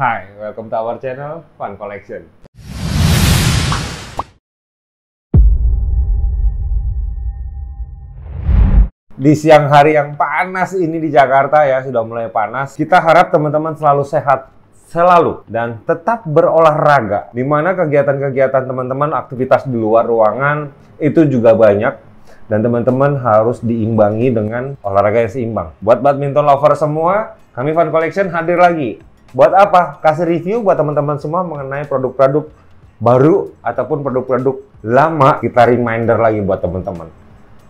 Hai, welcome to our channel Fun Collection. Di siang hari yang panas ini di Jakarta ya, sudah mulai panas. Kita harap teman-teman selalu sehat selalu dan tetap berolahraga. Di mana kegiatan-kegiatan teman-teman, aktivitas di luar ruangan itu juga banyak. Dan teman-teman harus diimbangi dengan olahraga yang seimbang. Buat badminton lover semua, kami Fun Collection hadir lagi. Buat apa? Kasih review buat teman-teman semua mengenai produk-produk baru ataupun produk-produk lama. Kita reminder lagi buat teman-teman.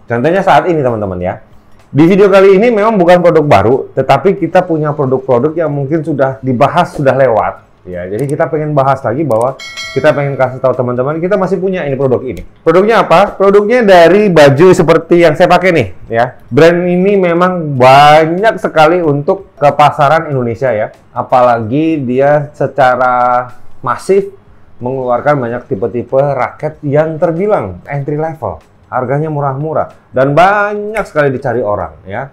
Contohnya saat ini teman-teman ya. Di video kali ini memang bukan produk baru, tetapi kita punya produk-produk yang mungkin sudah dibahas, sudah lewat. Ya, jadi kita pengen bahas lagi bahwa kita pengen kasih tahu teman-teman kita masih punya ini produk ini. Produknya apa? Produknya dari baju seperti yang saya pakai nih ya. Brand ini memang banyak sekali untuk ke pasaran Indonesia ya. Apalagi dia secara masif mengeluarkan banyak tipe-tipe raket yang terbilang entry level. Harganya murah-murah dan banyak sekali dicari orang ya.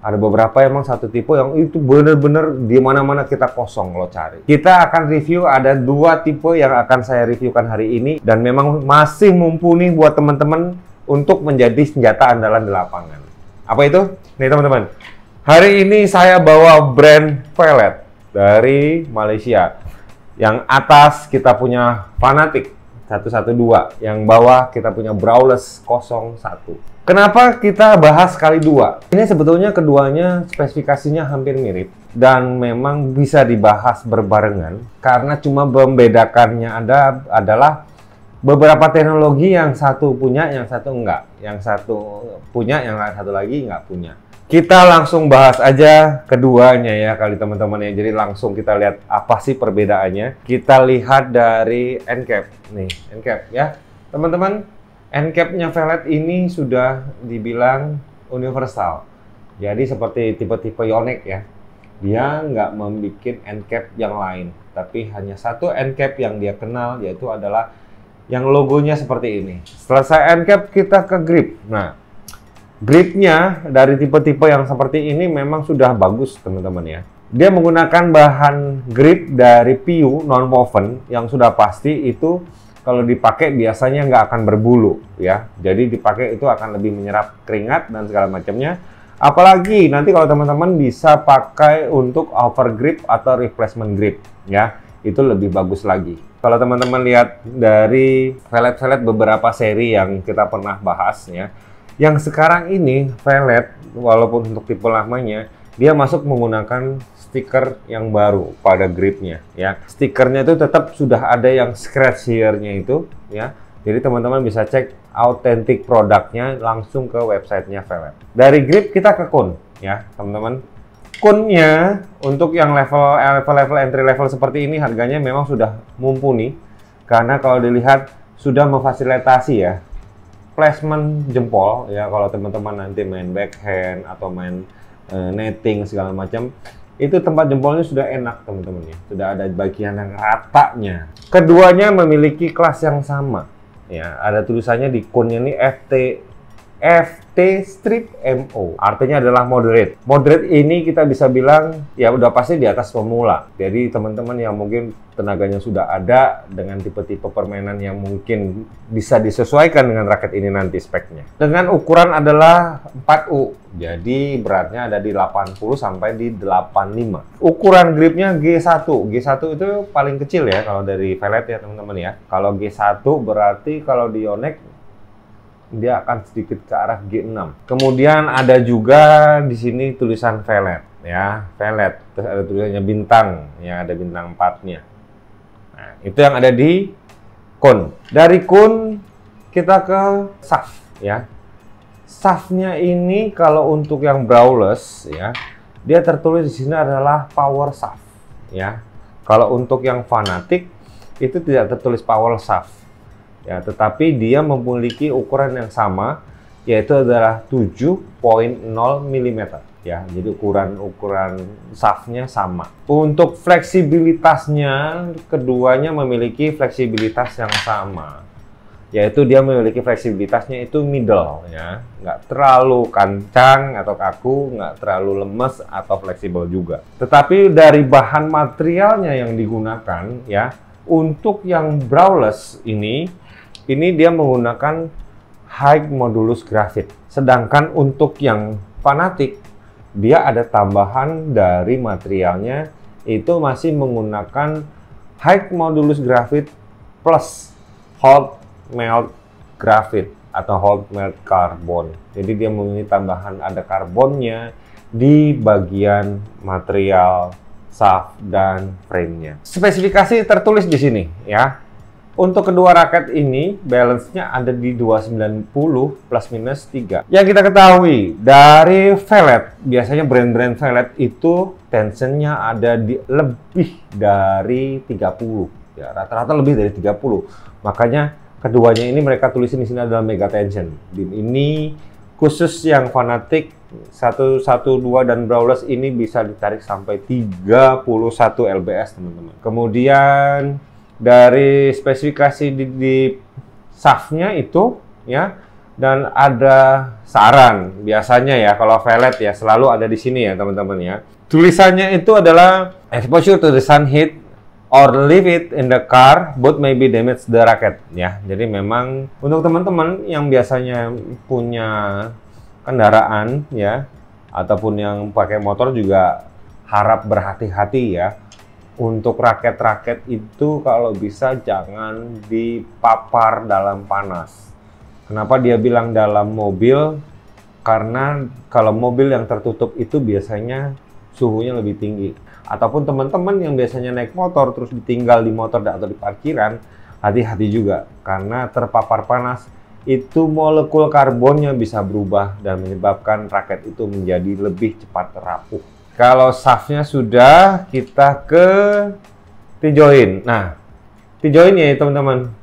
Ada beberapa emang satu tipe yang itu bener-bener di mana-mana kita kosong lo cari. Kita akan review ada dua tipe yang akan saya reviewkan hari ini dan memang masih mumpuni buat teman-teman untuk menjadi senjata andalan di lapangan. Apa itu? Nih teman-teman. Hari ini saya bawa brand Velet dari Malaysia. Yang atas kita punya Fanatic 112, yang bawah kita punya Brawless 01. Kenapa kita bahas kali dua? Ini sebetulnya keduanya spesifikasinya hampir mirip dan memang bisa dibahas berbarengan karena cuma membedakannya adalah beberapa teknologi yang satu punya, yang satu enggak. Yang satu punya, yang satu lagi enggak punya. Kita langsung bahas aja keduanya ya kali teman-teman ya. Jadi langsung kita lihat apa sih perbedaannya. Kita lihat dari end cap. Nih, end cap ya. Teman-teman, end cap-nya Velet ini sudah dibilang universal. Jadi seperti tipe-tipe Yonex ya. Dia nggak membuat end cap yang lain. Tapi hanya satu end cap yang dia kenal, yaitu adalah yang logonya seperti ini. Selesai end cap, kita ke grip. Nah, gripnya dari tipe-tipe yang seperti ini memang sudah bagus teman-teman ya. Dia menggunakan bahan grip dari PU non-woven yang sudah pasti itu kalau dipakai biasanya nggak akan berbulu ya. Jadi dipakai itu akan lebih menyerap keringat dan segala macamnya. Apalagi nanti kalau teman-teman bisa pakai untuk over grip atau replacement grip ya, itu lebih bagus lagi. Kalau teman-teman lihat dari Velet beberapa seri yang kita pernah bahas ya, yang sekarang ini Velet walaupun untuk tipe lamanya dia masuk menggunakan stiker yang baru pada gripnya ya. Stikernya itu tetap sudah ada yang scratch here-nya itu ya. Jadi teman-teman bisa cek authentic produknya langsung ke websitenya Velet. Dari grip kita ke kun ya teman-teman. Kunnya untuk yang level entry level seperti ini harganya memang sudah mumpuni karena kalau dilihat sudah memfasilitasi ya placement jempol ya. Kalau teman-teman nanti main backhand atau main netting segala macam, itu tempat jempolnya sudah enak teman-teman ya. Sudah ada bagian yang ratanya. Keduanya memiliki kelas yang sama ya. Ada tulisannya di kunnya ini FT strip MO. Artinya adalah moderate. Moderate ini kita bisa bilang ya udah pasti di atas pemula. Jadi teman-teman yang mungkin tenaganya sudah ada dengan tipe-tipe permainan yang mungkin bisa disesuaikan dengan raket ini nanti speknya. Dengan ukuran adalah 4U. Jadi beratnya ada di 80 sampai di 85. Ukuran gripnya G1. G1 itu paling kecil ya kalau dari Velet ya teman-teman ya. Kalau G1 berarti kalau di Yonex dia akan sedikit ke arah G6. Kemudian ada juga di sini tulisan Velet ya, Velet. Terus ada tulisannya bintang ya, ada bintang 4-nya. Nah, itu yang ada di kun. Dari kun kita ke shaft ya. Shaftnya ini kalau untuk yang Brawless ya, dia tertulis di sini adalah power shaft ya. Kalau untuk yang Fanatic itu tidak tertulis power shaft. Ya, tetapi dia memiliki ukuran yang sama, yaitu adalah 7.0 mm ya. Jadi ukuran shaftnya sama. Untuk fleksibilitasnya, keduanya memiliki fleksibilitas yang sama. yaitu dia memiliki fleksibilitasnya itu middle ya, nggak terlalu kencang atau kaku, nggak terlalu lemes atau fleksibel juga. Tetapi dari bahan materialnya yang digunakan ya, untuk yang browless ini dia menggunakan high modulus grafit. Sedangkan untuk yang fanatic dia ada tambahan dari materialnya itu masih menggunakan high modulus grafit plus hot melt graphite atau hot melt carbon. Jadi dia memiliki tambahan ada karbonnya di bagian material shaft dan frame-nya. Spesifikasi tertulis di sini ya. Untuk kedua raket ini balance-nya ada di 290 plus minus 3. Yang kita ketahui dari vellet, biasanya brand-brand vellet itu tensionnya ada di lebih dari 30 ya, rata-rata lebih dari 30. Makanya keduanya ini mereka tulisin di sini adalah mega tension. Ini khusus yang fanatic 112 dan browless ini bisa ditarik sampai 31 lbs teman-teman. Kemudian dari spesifikasi di shaftnya itu ya, dan ada saran biasanya ya kalau vellet ya selalu ada di sini ya teman-teman ya. Tulisannya itu adalah exposure to the sun heat or leave it in the car, both may be damage the racket ya. Jadi memang untuk teman-teman yang biasanya punya kendaraan ya, ataupun yang pakai motor juga harap berhati-hati ya. Untuk raket-raket itu kalau bisa jangan dipapar dalam panas. Kenapa dia bilang dalam mobil? Karena kalau mobil yang tertutup itu biasanya suhunya lebih tinggi. Ataupun teman-teman yang biasanya naik motor terus ditinggal di motor atau di parkiran, hati-hati juga karena terpapar panas itu molekul karbonnya bisa berubah dan menyebabkan raket itu menjadi lebih cepat rapuh. Kalau shaftnya sudah, kita ke T-join. Nah, T-join ya teman-teman,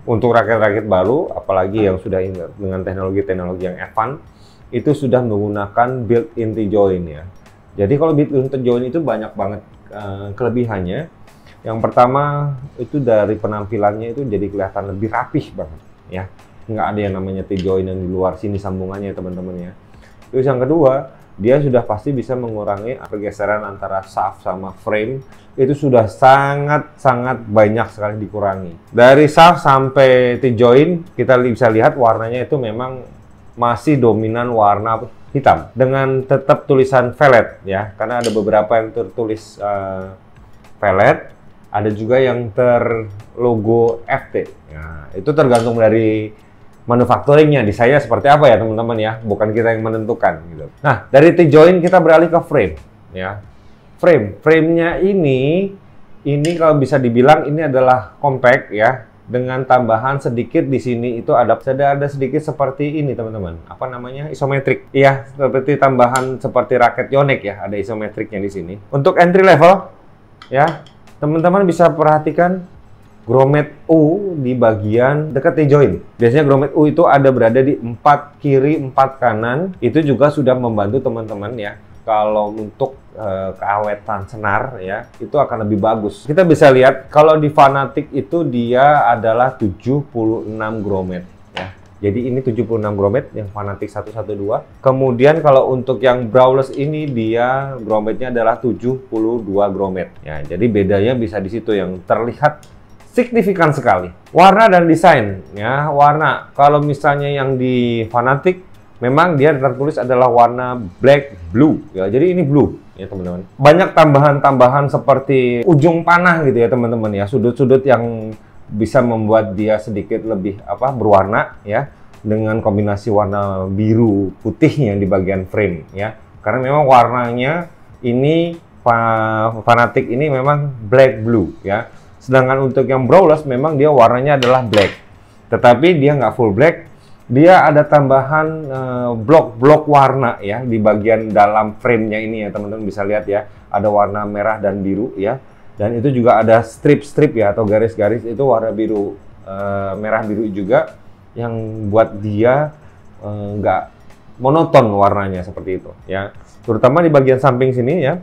untuk raket-raket baru, apalagi yang sudah dengan teknologi-teknologi yang advance, itu sudah menggunakan built-in T-join ya. Jadi kalau built-in T-join itu banyak banget kelebihannya. Yang pertama itu dari penampilannya itu jadi kelihatan lebih rapih banget ya. Nggak ada yang namanya T-join yang di luar sini sambungannya teman-teman ya. Terus yang kedua, dia sudah pasti bisa mengurangi pergeseran antara shaft sama frame. Itu sudah sangat banyak sekali dikurangi. Dari shaft sampai T-join kita bisa lihat warnanya itu memang masih dominan warna hitam dengan tetap tulisan vellet ya, karena ada beberapa yang tertulis vellet, ada juga yang terlogo FT. Nah, itu tergantung dari manufacturingnya di saya seperti apa ya teman-teman ya, bukan kita yang menentukan gitu. Nah, dari T-join kita beralih ke frame ya. Frame-nya ini kalau bisa dibilang ini adalah compact ya, dengan tambahan sedikit di sini itu ada sedikit seperti ini teman-teman. Apa namanya? Isometrik. Iya, seperti tambahan seperti raket Yonex ya, ada isometriknya di sini. Untuk entry level ya, teman-teman bisa perhatikan grommet U di bagian dekat T-join. Biasanya grommet U itu ada berada di 4 kiri 4 kanan. Itu juga sudah membantu teman-teman ya. Kalau untuk keawetan senar ya, itu akan lebih bagus. Kita bisa lihat kalau di fanatic itu dia adalah 76 grommet ya. Jadi ini 76 grommet yang fanatic 112. Kemudian kalau untuk yang browless ini dia grommetnya adalah 72 grommet ya. Jadi bedanya bisa di situ yang terlihat signifikan sekali. Warna dan desain ya. Warna kalau misalnya yang di fanatic memang dia tertulis adalah warna black blue ya. Jadi ini blue ya teman-teman. Banyak tambahan-tambahan seperti ujung panah gitu ya teman-teman ya. Sudut-sudut yang bisa membuat dia sedikit lebih berwarna ya, dengan kombinasi warna biru putihnya di bagian frame ya. Karena memang warnanya ini fanatic ini memang black blue ya. Sedangkan untuk yang browless memang dia warnanya adalah black. Tetapi dia nggak full black. Dia ada tambahan blok-blok warna ya di bagian dalam frame-nya ini ya teman-teman bisa lihat ya. Ada warna merah dan biru ya. Dan itu juga ada strip-strip ya atau garis-garis itu warna biru, merah biru juga yang buat dia nggak monoton warnanya seperti itu ya. Terutama di bagian samping sini ya.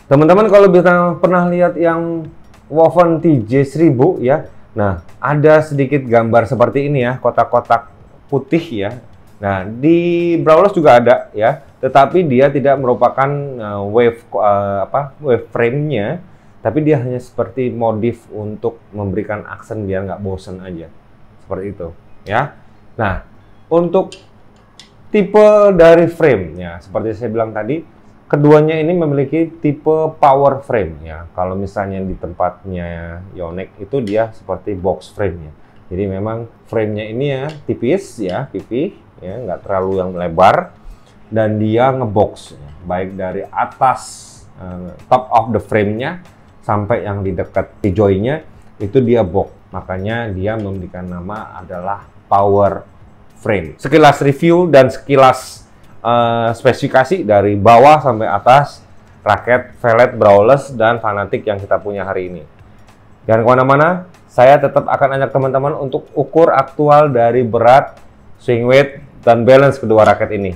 Teman-teman kalau bisa pernah lihat yang Woven TJ1000 ya. Nah, ada sedikit gambar seperti ini ya, kotak-kotak putih ya. Nah, di Brawlers juga ada ya, tetapi dia tidak merupakan wave frame-nya, tapi dia hanya seperti modif untuk memberikan aksen biar nggak bosen aja. Seperti itu ya. Nah, untuk tipe dari frame ya, seperti saya bilang tadi, keduanya ini memiliki tipe power frame ya. Kalau misalnya di tempatnya Yonex itu dia seperti box frame ya. Jadi memang frame-nya ini ya tipis ya, pipih ya, nggak terlalu yang lebar, dan dia ngebox ya, baik dari atas top of the frame-nya sampai yang di dekat di joy-nya itu dia box. Makanya dia memberikan nama adalah power frame. Sekilas review dan sekilas spesifikasi dari bawah sampai atas raket Velvet, Brawlers, dan Fanatic yang kita punya hari ini. Jangan kemana-mana, saya tetap akan ajak teman-teman untuk ukur aktual dari berat, swing weight, dan balance kedua raket ini.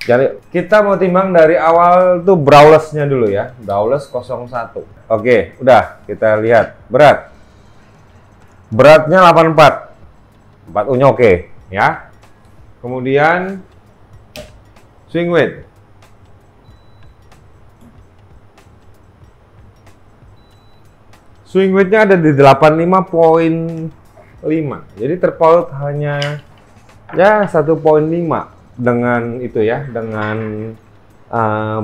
Jadi kita mau timbang dari awal tuh Brawlers-nya dulu ya, Brawlers 01. Oke, udah kita lihat berat. Beratnya 84, 4U-nya oke ya. Kemudian swing weight. Swing weight-nya ada di 85,5. Jadi terpaut hanya ya 1,5 dengan itu ya, dengan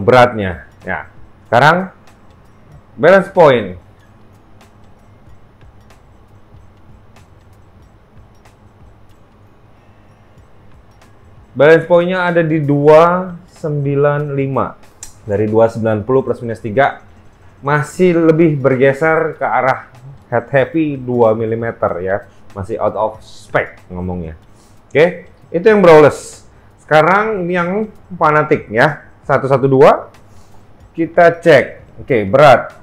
beratnya. Ya. Sekarang balance point. Balance point-nya ada di 295. Dari 290 plus minus 3 masih lebih bergeser ke arah head heavy 2 mm ya. Masih out of spec ngomongnya. Oke, itu yang Brawlers. Sekarang yang Fanatic ya. 112. Kita cek. Oke, berat.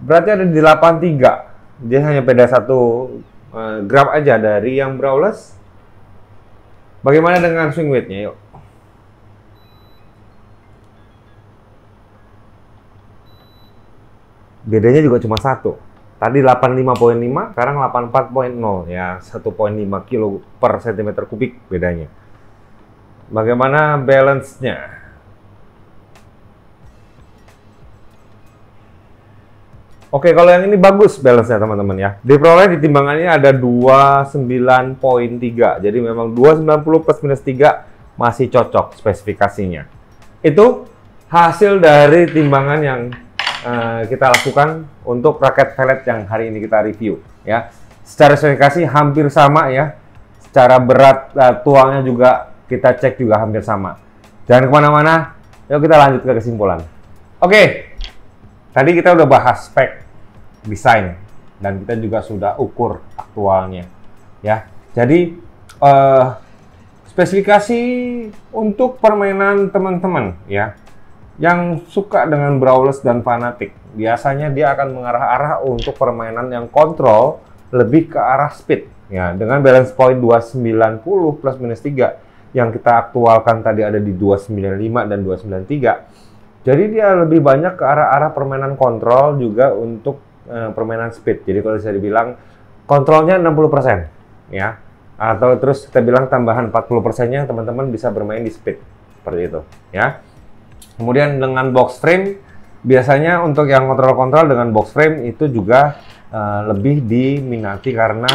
Beratnya ada di 83. Dia hanya beda 1 gram aja dari yang Brawlers. Bagaimana dengan swing weight-nya? Yuk. Bedanya juga cuma 1. Tadi 85,5, sekarang 84,0 ya, 1,5 kilo per cm kubik bedanya. Bagaimana balance-nya? Oke, kalau yang ini bagus balance-nya teman-teman ya. Diperoleh di timbangannya ada 29,3. Jadi memang 290 plus minus 3 masih cocok spesifikasinya. Itu hasil dari timbangan yang kita lakukan untuk raket Velvet yang hari ini kita review ya. Secara spesifikasi hampir sama ya. Secara berat tuangnya juga kita cek juga hampir sama. Jangan kemana-mana, yuk kita lanjut ke kesimpulan. Oke, tadi kita udah bahas spek, desain, dan kita juga sudah ukur aktualnya ya. Jadi spesifikasi untuk permainan teman-teman ya yang suka dengan Brawlers dan Fanatic, biasanya dia akan mengarah-arah untuk permainan yang kontrol lebih ke arah speed ya, dengan balance point 290 plus minus 3 yang kita aktualkan tadi ada di 295 dan 293. Jadi dia lebih banyak ke arah-arah permainan kontrol juga untuk permainan speed. Jadi kalau bisa dibilang kontrolnya 60% ya, atau terus kita bilang tambahan 40%-nya teman-teman bisa bermain di speed seperti itu ya. Kemudian dengan box frame, biasanya untuk yang kontrol-kontrol dengan box frame itu juga lebih diminati karena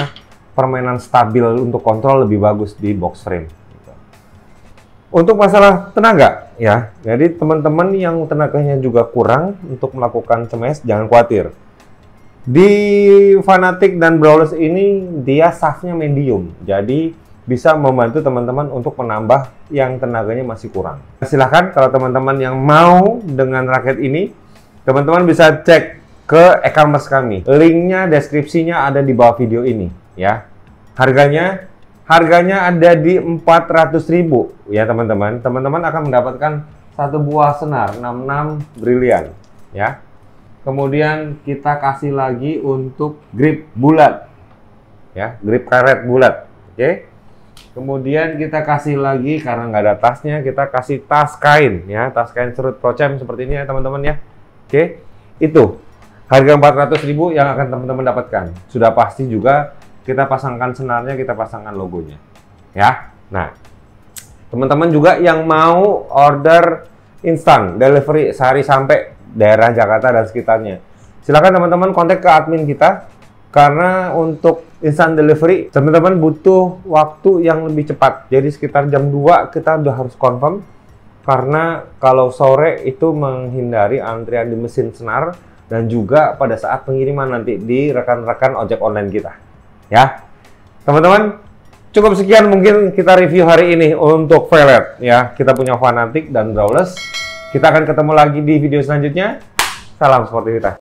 permainan stabil untuk kontrol lebih bagus di box frame. Gitu. Untuk masalah tenaga, ya, jadi teman-teman yang tenaganya juga kurang untuk melakukan smash, jangan khawatir. Di Fanatic dan Brawlers ini dia shaftnya medium, jadi bisa membantu teman-teman untuk menambah yang tenaganya masih kurang. Silahkan kalau teman-teman yang mau dengan raket ini, teman-teman bisa cek ke e-commerce kami. Linknya, deskripsinya ada di bawah video ini ya. Harganya ada di 400.000 ya teman-teman. Teman-teman akan mendapatkan satu buah senar 66 brilian ya. Kemudian kita kasih lagi untuk grip bulat ya, grip karet bulat. Oke. Kemudian kita kasih lagi, karena nggak ada tasnya, kita kasih tas kain ya, tas kain serut procem seperti ini ya teman-teman ya. Oke, itu Harga 400.000 yang akan teman-teman dapatkan. Sudah pasti juga kita pasangkan senarnya, kita pasangkan logonya. Ya. Nah, teman-teman juga yang mau order instan delivery sehari sampai daerah Jakarta dan sekitarnya, silakan teman-teman kontak ke admin kita. Karena untuk instant delivery, teman-teman butuh waktu yang lebih cepat. Jadi sekitar jam 2 kita udah harus confirm. Karena kalau sore itu menghindari antrian di mesin senar. Dan juga pada saat pengiriman nanti di rekan-rekan ojek online kita. Ya, teman-teman, cukup sekian mungkin kita review hari ini untuk Valet. Ya, kita punya Fanatic dan Braless. Kita akan ketemu lagi di video selanjutnya. Salam sportivitas.